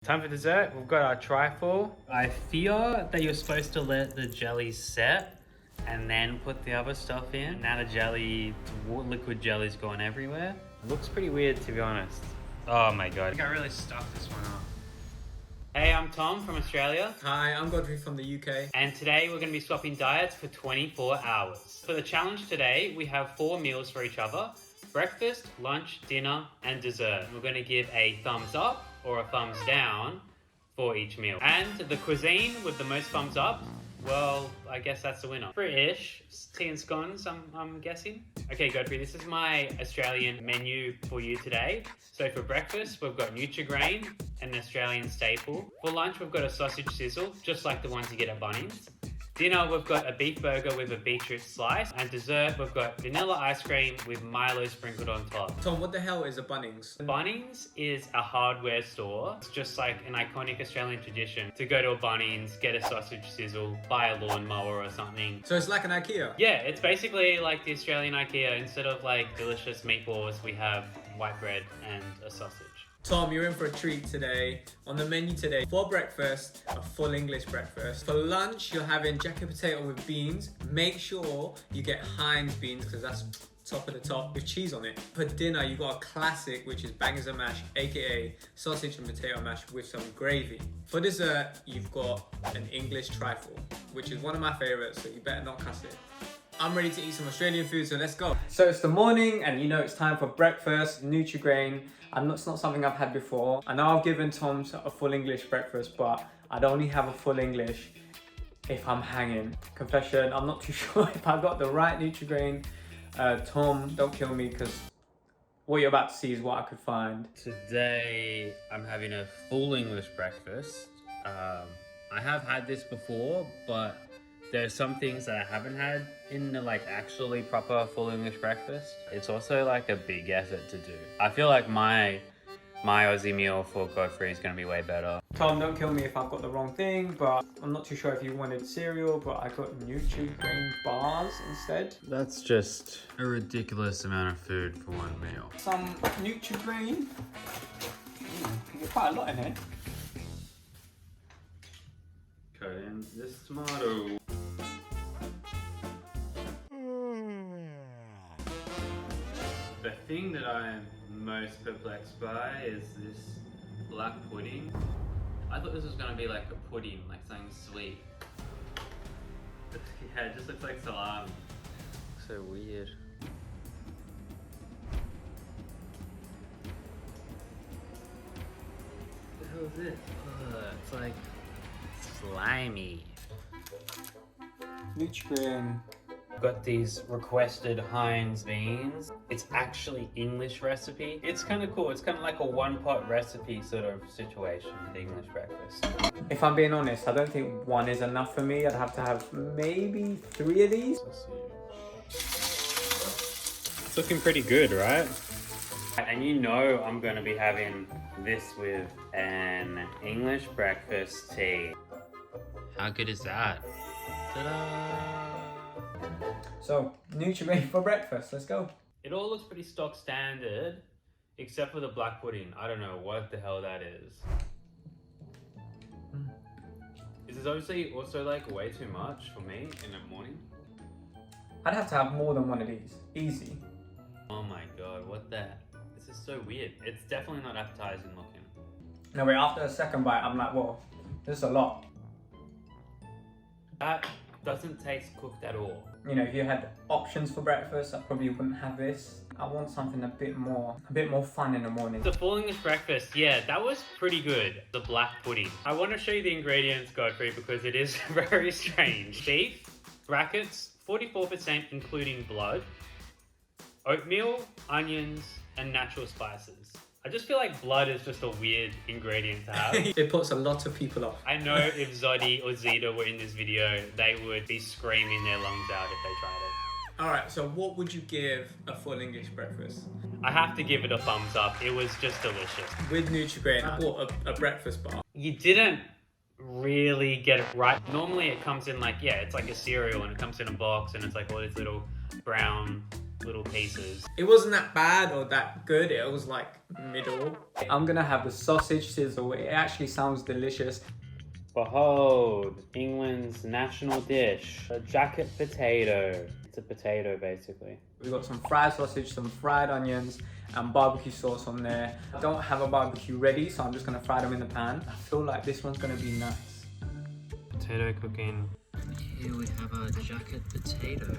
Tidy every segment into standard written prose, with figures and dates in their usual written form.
Time for dessert. We've got our trifle. I fear that you're supposed to let the jelly set and then put the other stuff in. Now the jelly, liquid jelly's gone everywhere. It looks pretty weird, to be honest. Oh my god. I think I really stuffed this one up. Hey, I'm Tom from Australia. Hi, I'm Godfrey from the UK. And today we're going to be swapping diets for 24 hours. For the challenge today, we have 4 meals for each other. Breakfast, lunch, dinner, and dessert. We're going to give a thumbs up or a thumbs down for each meal. And the cuisine with the most thumbs up, well, I guess that's the winner. British, tea and scones, I'm guessing. Okay, Godfrey, this is my Australian menu for you today. So for breakfast, we've got Nutri-Grain, an Australian staple. For lunch, we've got a sausage sizzle, just like the ones you get at Bunnings. Dinner, we've got a beef burger with a beetroot slice. And dessert, we've got vanilla ice cream with Milo sprinkled on top. Tom, what the hell is a Bunnings? Bunnings is a hardware store. It's just like an iconic Australian tradition to go to a Bunnings, get a sausage sizzle, buy a lawnmower or something. So it's like an IKEA? Yeah, it's basically like the Australian IKEA. Instead of like delicious meatballs, we have white bread and a sausage. Tom, you're in for a treat today. On the menu today, for breakfast, a full English breakfast. For lunch, you're having jacket potato with beans. Make sure you get Heinz beans because that's top of the top with cheese on it. For dinner, you got a classic, which is bangers and mash, aka sausage and potato mash with some gravy. For dessert, you've got an English trifle, which is one of my favorites, so you better not cuss it. I'm ready to eat some Australian food, so let's go. So it's the morning and you know it's time for breakfast, Nutri-Grain. It's not something I've had before. I know I've given Tom a full English breakfast, but I'd only have a full English if I'm hanging. Confession, I'm not too sure if I got the right Nutri-Grain. Tom, don't kill me because what you're about to see is what I could find. Today, I'm having a full English breakfast. I have had this before, but there's some things that I haven't had in the like actually proper full English breakfast. It's also like a big effort to do. I feel like my Aussie meal for Godfrey is gonna be way better. Tom, don't kill me if I've got the wrong thing, but I'm not too sure if you wanted cereal, but I got Nutri-Grain bars instead. That's just a ridiculous amount of food for one meal. Some Nutri-Grain. You get quite a lot in here. Cut in this tomato. The thing that I am most perplexed by is this black pudding. I thought this was gonna be like a pudding, like something sweet. But yeah, it just looks like salami. So weird. What the hell is this? Ugh, it's like slimy. Nutri-Grain. Got these requested Heinz beans. It's actually English recipe. It's kind of cool. It's kind of like a one-pot recipe sort of situation, the English breakfast. If I'm being honest, I don't think one is enough for me. I'd have to have maybe 3 of these. It's looking pretty good, right? And you know I'm gonna be having this with an English breakfast tea. How good is that? Ta-da! So, Nutri-Grain for breakfast, let's go. It all looks pretty stock standard, except for the black pudding. I don't know what the hell that is. This is obviously also like way too much for me in the morning. I'd have to have more than one of these, easy. Oh my god, what the? This is so weird. It's definitely not appetizing looking. No, wait, after a second bite, I'm like, whoa, this is a lot. That doesn't taste cooked at all. You know, if you had options for breakfast, I probably wouldn't have this. I want something a bit more fun in the morning. The full English breakfast, yeah, that was pretty good. The black pudding. I want to show you the ingredients, Godfrey, because it is very strange. Beef, brackets, 44% including blood, oatmeal, onions, and natural spices. I just feel like blood is just a weird ingredient to have. It puts a lot of people off. I know if Zodi or Zeta were in this video, they would be screaming their lungs out if they tried it. Alright, so what would you give a full English breakfast? I have to give it a thumbs up. It was just delicious. With Nutri-Grain, I bought a breakfast bar. You didn't really get it right. Normally it comes in like, yeah, it's like a cereal and it comes in a box and it's like all these little brown little pieces. It wasn't that bad or that good. It was like middle. I'm gonna have the sausage sizzle. It actually sounds delicious. Behold, England's national dish, a jacket potato. It's a potato, basically. We've got some fried sausage, some fried onions, and barbecue sauce on there. I don't have a barbecue ready, so I'm just gonna fry them in the pan. I feel like this one's gonna be nice. Potato cooking. Here we have our jacket potato.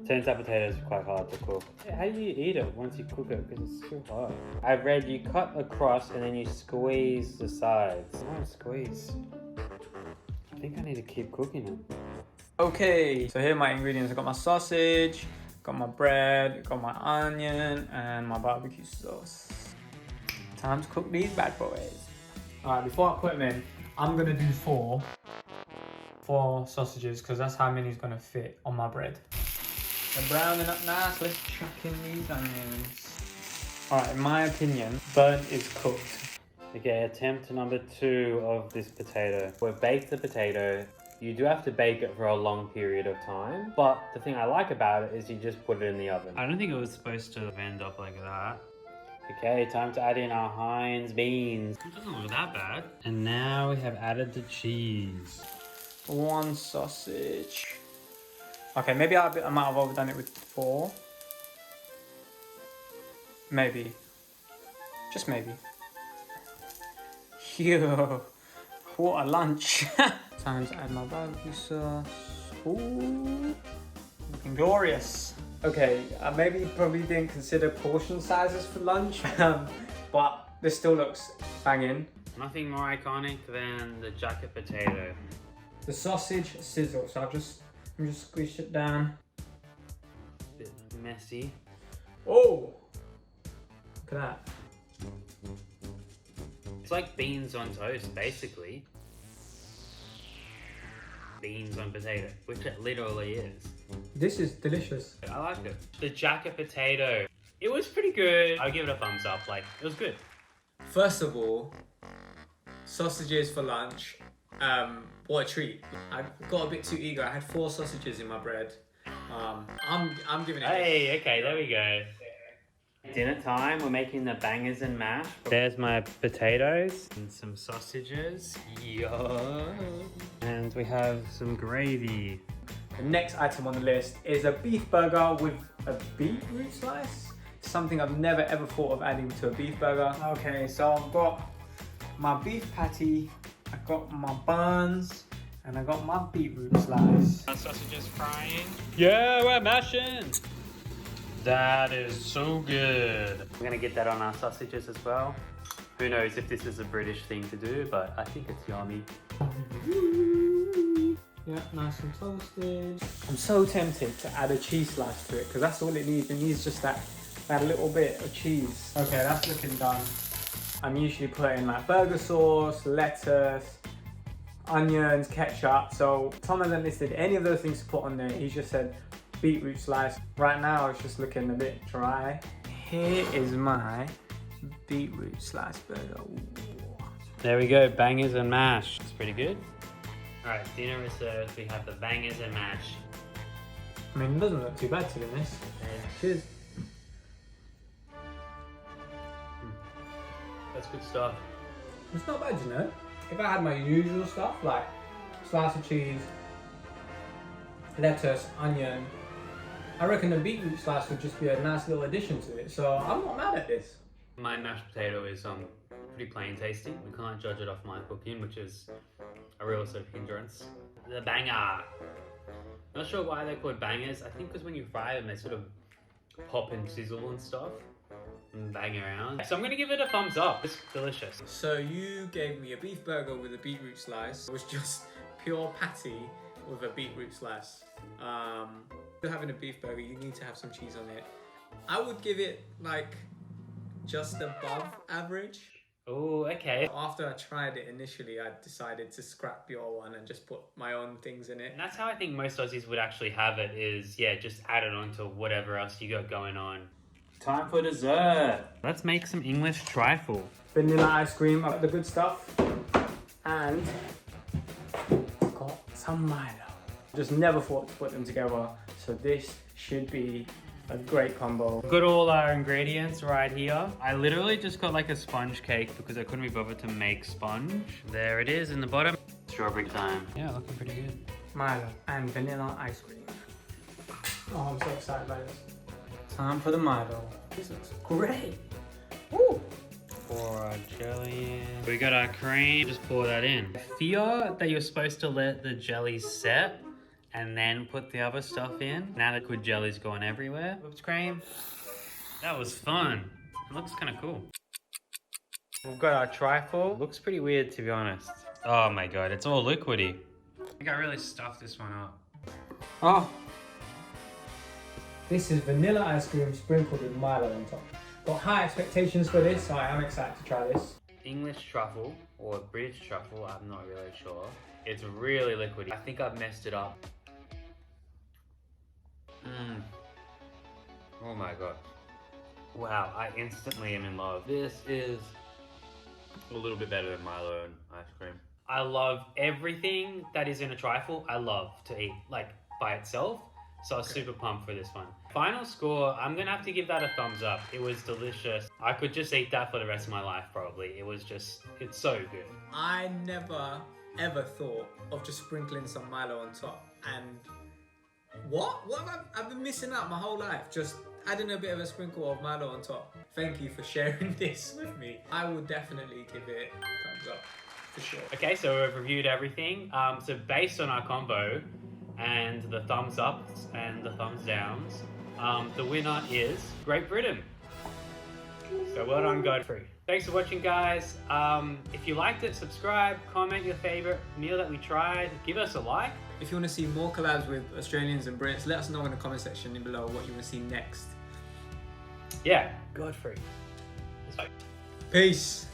Turns out potatoes are quite hard to cook. How do you eat it once you cook it? Because it's too hard. I've read you cut across and then you squeeze the sides. I don't squeeze. I think I need to keep cooking it. Okay, so here are my ingredients. I got my sausage, got my bread, got my onion, and my barbecue sauce. Time to cook these bad boys. All right, before I put them in, I'm gonna do four sausages because that's how many is gonna fit on my bread. They're browning up nice. Let's chuck in these onions. All right, in my opinion, burnt is cooked. Okay, attempt number 2 of this potato. We've baked the potato. You do have to bake it for a long period of time, but the thing I like about it is you just put it in the oven. I don't think it was supposed to end up like that. Okay, time to add in our Heinz beans. It doesn't look that bad. And now we have added the cheese. One sausage. Okay, maybe I might have overdone it with 4. Maybe. Just maybe. Yo, what a lunch. Time to add my barbecue sauce. Ooh, looking glorious. Okay, I probably didn't consider portion sizes for lunch, but this still looks banging. Nothing more iconic than the jacket potato. The sausage sizzle, so I'm just squish it down. Bit messy. Oh, look at that. It's like beans on toast, basically. Beans on potato, which it literally is. This is delicious. I like it. The jacket potato. It was pretty good. I'll give it a thumbs up. Like, it was good. First of all, sausages for lunch. What a treat. I got a bit too eager. I had 4 sausages in my bread. I'm giving it. Hey, okay, there we go. Dinner time, we're making the bangers and mash. There's my potatoes and some sausages. Yeah. And we have some gravy. The next item on the list is a beef burger with a beetroot slice. Something I've never ever thought of adding to a beef burger. Okay, so I've got my beef patty, I've got my buns, and I got my beetroot slice. Our sausages frying. Yeah, we're mashing. That is so good. We're gonna get that on our sausages as well. Who knows if this is a British thing to do, but I think it's yummy. Yeah, nice and toasted. I'm so tempted to add a cheese slice to it because that's all it needs. It needs just that little bit of cheese. Okay, that's looking done. I'm usually putting like burger sauce, lettuce, onions, ketchup. So Tom hasn't listed any of those things to put on there. He just said beetroot slice. Right now it's just looking a bit dry. Here is my beetroot slice burger. Ooh. There we go, bangers and mash. It's pretty good. All right, dinner is served. We have the bangers and mash. I mean, it doesn't look too bad to be honest. Cheers. That's good stuff. It's not bad, you know. If I had my usual stuff like slice of cheese, lettuce, onion, I reckon the beetroot slice would just be a nice little addition to it. So I'm not mad at this. My mashed potato is pretty plain tasting. We can't judge it off my cooking, which is a real sort of hindrance. The banger. Not sure why they're called bangers. I think because when you fry them, they sort of pop and sizzle and stuff and bang around. So I'm gonna give it a thumbs up. It's delicious. So you gave me a beef burger with a beetroot slice. It was just pure patty with a beetroot slice. If you're having a beef burger, you need to have some cheese on it. I would give it like just above average. Oh, okay. After I tried it initially, I decided to scrap your one and just put my own things in it. And that's how I think most Aussies would actually have it is, yeah, just add it on to whatever else you got going on. Time for dessert. Let's make some English trifle. Vanilla ice cream, the good stuff. And got some Milo. Just never thought to put them together. So this should be A great combo. Got all our ingredients right here. I literally just got like a sponge cake because I couldn't be bothered to make sponge. There it is in the bottom. Strawberry time. Yeah, looking pretty good. Milo and vanilla ice cream. Oh, I'm so excited by this. Time for the Milo. This looks great. Woo! Pour our jelly in. We got our cream. Just pour that in. I fear that you're supposed to let the jelly set and then put the other stuff in. Now the good jelly's gone everywhere. Whipped cream. That was fun. It looks kind of cool. We've got our trifle. Looks pretty weird, to be honest. Oh my god, it's all liquidy. I think I really stuffed this one up. Oh. This is vanilla ice cream sprinkled with Milo on top. Got high expectations for this, so I am excited to try this. English truffle or British truffle, I'm not really sure. It's really liquidy. I think I've messed it up. Oh my god. Wow, I instantly am in love. This is a little bit better than Milo and ice cream. I love everything that is in a trifle. I love to eat, like, by itself. So I was super pumped for this one. Final score, I'm gonna have to give that a thumbs up. It was delicious. I could just eat that for the rest of my life, probably. It was just, it's so good. I never, ever thought of just sprinkling some Milo on top. And what? What have I've been missing out my whole life. Just adding a bit of a sprinkle of Milo on top. Thank you for sharing this with me. I will definitely give it a thumbs up, for sure. Okay, so we've reviewed everything. So based on our combo, and the thumbs ups and the thumbs downs, the winner is Great Britain. So well done, Godfrey. Thanks for watching, guys. If you liked it, subscribe, comment your favorite meal that we tried, give us a like. If you want to see more collabs with Australians and Brits, let us know in the comment section below what you want to see next. Yeah, Godfrey. Peace.